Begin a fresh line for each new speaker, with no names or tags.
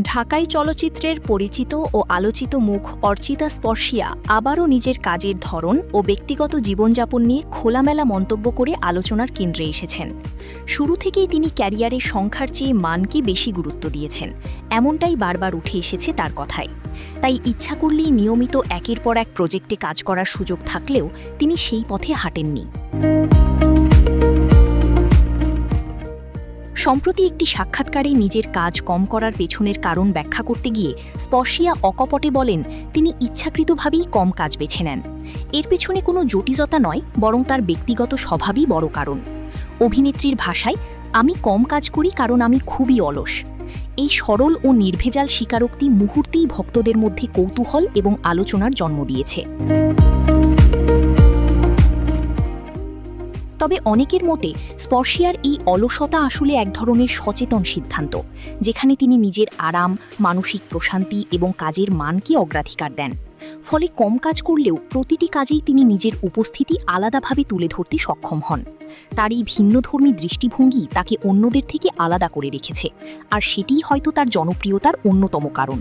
ঢাকাই চলচ্চিত্রের পরিচিত ও আলোচিত মুখ অর্চিতা স্পর্শিয়া আবারও নিজের কাজের ধরন ও ব্যক্তিগত জীবনযাপন নিয়ে খোলামেলা মন্তব্য করে আলোচনার কেন্দ্রে এসেছেন। শুরু থেকেই তিনি ক্যারিয়ারের সংখ্যার চেয়ে মানকে বেশি গুরুত্ব দিয়েছেন, এমনটাই বারবার উঠে এসেছে তার কথায়। তাই ইচ্ছা করলেই নিয়মিত একের পর এক প্রজেক্টে কাজ করার সুযোগ থাকলেও তিনি সেই পথে হাঁটেননি। সম্প্রতি একটি সাক্ষাৎকারে নিজের কাজ কম করার পেছনের কারণ ব্যাখ্যা করতে গিয়ে স্পর্শিয়া অকপটে বলেন, তিনি ইচ্ছাকৃতভাবেই কম কাজ বেছে নেন। এর পেছনে কোনো জটিলতা নয়, বরং তার ব্যক্তিগত স্বভাবই বড় কারণ। অভিনেত্রীর ভাষায়, আমি কম কাজ করি কারণ আমি খুবই অলস। এই সরল ও নির্ভেজাল স্বীকারোক্তি মুহূর্তেই ভক্তদের মধ্যে কৌতূহল এবং আলোচনার জন্ম দিয়েছে। তবে অনেকের মতে স্পর্শিয়ার এই অলসতা আসলে এক ধরনের সচেতন সিদ্ধান্ত, যেখানে তিনি নিজের আরাম, মানসিক প্রশান্তি এবং কাজের মানকে অগ্রাধিকার দেন। ফলে কম কাজ করলেও প্রতিটি কাজেই তিনি নিজের উপস্থিতি আলাদাভাবে তুলে ধরতে সক্ষম হন। তার এই ভিন্নধর্মী দৃষ্টিভঙ্গি তাকে অন্যদের থেকে আলাদা করে রেখেছে, আর সেটিই হয়তো তার জনপ্রিয়তার অন্যতম কারণ।